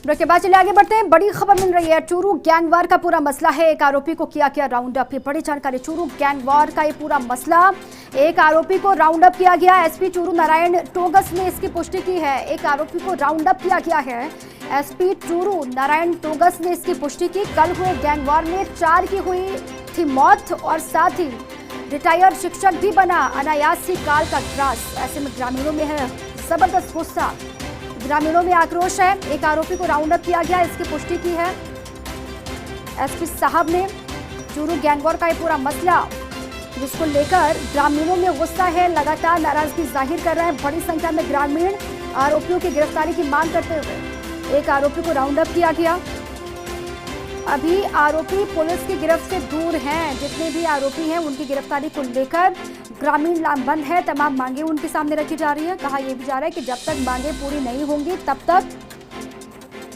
Break के बाद चलिए आगे बढ़ते हैं। बड़ी खबर मिल रही है, चूरू गैंगवार का पूरा मसला है। एक आरोपी को किया गया राउंड अप। ये बड़ी जानकारी, चूरू गैंगवार का ये पूरा मसला, एक आरोपी को राउंड अप किया गया। एसपी चूरू नारायण टोगस ने इसकी पुष्टि की है। एक आरोपी को राउंड अप किया गया है। एसपी चूरू नारायण टोगस ने इसकी पुष्टि की। कल हुए गैंगवार में 4 की हुई थी मौत और साथ ही रिटायर्ड शिक्षक भी बना अनायास ही काल का ग्रास। ऐसे में ग्रामीणों में है जबरदस्त गुस्सा, ग्रामीणों में आक्रोश है। एक आरोपी को राउंड अप किया गया, इसकी पुष्टि की है एसपी साहब ने। चूरू गैंगवार का ये पूरा मसला, जिसको लेकर ग्रामीणों में गुस्सा है, लगातार नाराजगी जाहिर कर रहे हैं। बड़ी संख्या में ग्रामीण आरोपियों की गिरफ्तारी की मांग करते हुए एक आरोपी को राउंड अप किया गया। अभी आरोपी पुलिस की गिरफ्त से दूर हैं। जितने भी आरोपी हैं उनकी गिरफ्तारी को लेकर ग्रामीण लामबंद है। तमाम मांगे उनके सामने रखी जा रही है। कहा यह भी जा रहा है कि जब तक मांगे पूरी नहीं होंगी तब तक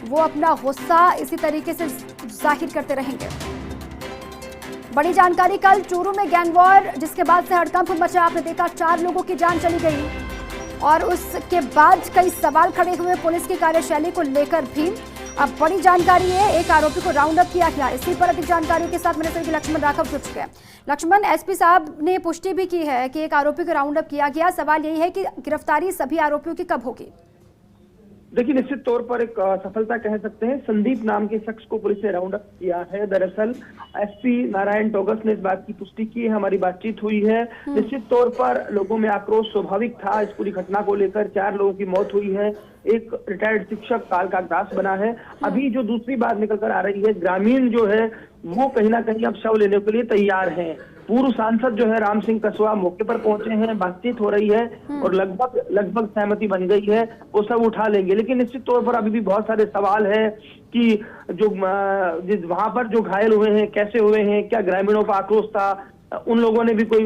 वो अपना गुस्सा इसी तरीके से जाहिर करते रहेंगे। बड़ी जानकारी, कल चूरू में गैंगवार जिसके बाद से हड़कंप मचा। आपने देखा 4 लोगों की जान चली गई और उसके बाद कई सवाल खड़े हुए पुलिस की कार्यशैली को लेकर भी। अब बड़ी जानकारी है, एक आरोपी को राउंड अप किया गया। इसी पर अधिक जानकारी के साथ मेरे सहयोगी लक्ष्मण राघव जुड़ चुके हैं। लक्ष्मण, एसपी साहब ने पुष्टि भी की है कि एक आरोपी को राउंड अप किया गया। सवाल यही है कि गिरफ्तारी सभी आरोपियों की कब होगी? देखिए, निश्चित तौर पर एक सफलता कह सकते हैं। संदीप नाम के शख्स को पुलिस ने राउंड अप किया है। दरअसल एसपी नारायण टोगस ने इस बात की पुष्टि की है, हमारी बातचीत हुई है। निश्चित तौर पर लोगों में आक्रोश स्वाभाविक था इस पूरी घटना को लेकर। 4 लोगों की मौत हुई है, एक रिटायर्ड शिक्षक काल का ग्रास बना है। अभी जो दूसरी बात निकल कर आ रही है, ग्रामीण जो है वो कहीं ना कहीं अब शव लेने के लिए तैयार हैं। पूर्व सांसद जो है राम सिंह कसवा मौके पर पहुंचे हैं, बातचीत हो रही है और लगभग सहमति बन गई है, वो सब उठा लेंगे। लेकिन निश्चित तौर पर अभी भी बहुत सारे सवाल है कि जो वहां पर जो घायल हुए हैं कैसे हुए हैं, क्या ग्रामीणों का आक्रोश था, उन लोगों ने भी कोई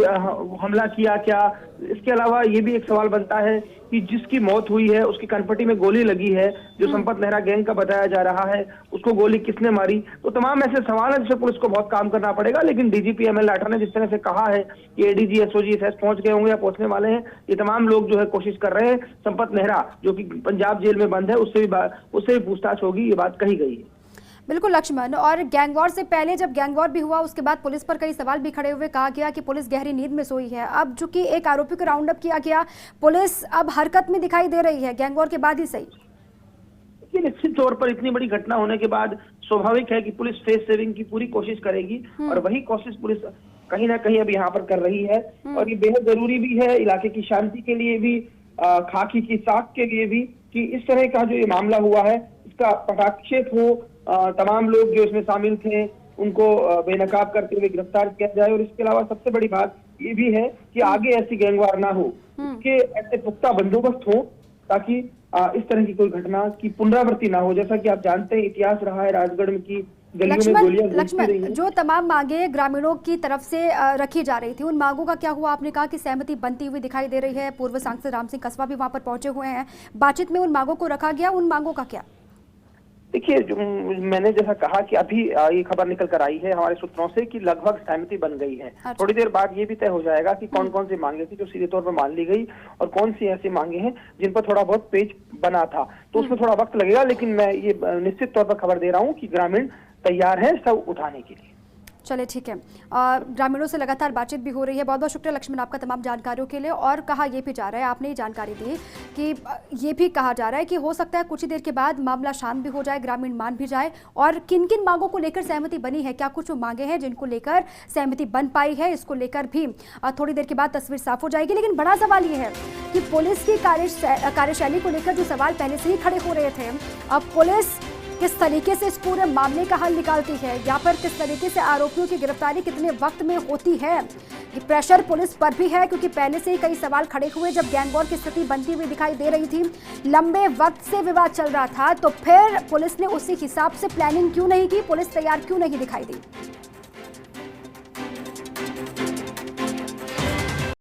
हमला किया क्या। इसके अलावा ये भी एक सवाल बनता है कि जिसकी मौत हुई है उसकी कनपटी में गोली लगी है, जो संपत नेहरा गैंग का बताया जा रहा है, उसको गोली किसने मारी। तो तमाम ऐसे सवाल है जिससे पुलिस को बहुत काम करना पड़ेगा। लेकिन डीजीपी एमएल लाठा ने जिस तरह से कहा है कि एडीजी एसओजी एसएस पहुंच गए होंगे या पहुंचने वाले हैं, ये तमाम लोग जो है कोशिश कर रहे हैं। संपत नेहरा जो कि पंजाब जेल में बंद है, उससे भी पूछताछ होगी, ये बात कही गई है। बिल्कुल लक्ष्मण, और गैंगवार से पहले जब गैंगवार भी हुआ उसके बाद पुलिस पर कई सवाल भी खड़े हुए। कहा गया कि पुलिस गहरी नींद में सोई है। अब चूंकि एक आरोपी को राउंड अप किया गया, पुलिस अब हरकत में दिखाई दे रही है, गैंगवार के बाद ही सही। निश्चित तौर पर इतनी बड़ी घटना होने के बाद स्वाभाविक है कि पुलिस फेस सेविंग की पूरी कोशिश करेगी और वही कोशिश पुलिस कहीं ना कहीं अब यहाँ पर कर रही है। और ये बेहद जरूरी भी है इलाके की शांति के लिए भी, खाकी की साख के लिए भी, कि इस तरह का जो ये मामला हुआ है इसका पटाक्षेप हो, तमाम लोग जो इसमें शामिल थे उनको बेनकाब करते हुए गिरफ्तार किया जाए। और इसके अलावा सबसे बड़ी बात ये भी है कि आगे ऐसी गैंगवार ना हो, उसके ऐसे पुख्ता बंदोबस्त हो ताकि इस तरह की कोई घटना की पुनरावृत्ति ना हो। जैसा कि आप जानते हैं इतिहास रहा है राजगढ़ में की गलियों में गोलियां घूमती रही हैं। जो तमाम मांगे ग्रामीणों की तरफ से रखी जा रही थी, उन मांगों का क्या हुआ? आपने कहा कि सहमति बनती हुई दिखाई दे रही है। पूर्व सांसद राम सिंह कसवा भी वहां पर पहुंचे हुए हैं। बातचीत में उन मांगों को रखा गया, उन मांगों का क्या? देखिए, जो मैंने जैसा कहा कि अभी ये खबर निकल कर आई है हमारे सूत्रों से कि लगभग सहमति बन गई है। अच्छा। थोड़ी देर बाद ये भी तय हो जाएगा कि कौन कौन सी मांगे थी जो सीधे तौर पर मान ली गई और कौन सी ऐसी मांगे हैं जिन पर थोड़ा बहुत पेच बना था। तो उसमें थोड़ा वक्त लगेगा, लेकिन मैं ये निश्चित तौर पर खबर दे रहा हूँ कि ग्रामीण तैयार है सब उठाने के लिए। चलिए ठीक है, ग्रामीणों से लगातार बातचीत भी हो रही है। बहुत बहुत शुक्रिया लक्ष्मण आपका तमाम जानकारियों के लिए। और कहा यह भी जा रहा है, आपने ये जानकारी दी कि ये भी कहा जा रहा है कि हो सकता है कुछ ही देर के बाद मामला शांत भी हो जाए, ग्रामीण मान भी जाए। और किन किन मांगों को लेकर सहमति बनी है, क्या कुछ मांगे हैं जिनको लेकर सहमति बन पाई है, इसको लेकर भी थोड़ी देर के बाद तस्वीर साफ हो जाएगी। लेकिन बड़ा सवाल ये है कि पुलिस की कार्यशैली को लेकर जो सवाल पहले से ही खड़े हो रहे थे, अब पुलिस किस तरीके से इस पूरे मामले का हल निकालती है, या फिर किस तरीके से आरोपियों की गिरफ्तारी कितने वक्त में होती है। ये प्रेशर पुलिस पर भी है क्योंकि पहले से ही कई सवाल खड़े हुए। जब गैंगवार की स्थिति बनती हुई दिखाई दे रही थी, लंबे वक्त से विवाद चल रहा था, तो फिर पुलिस ने उसी हिसाब से प्लानिंग क्यों नहीं की, पुलिस तैयार क्यों नहीं दिखाई दी?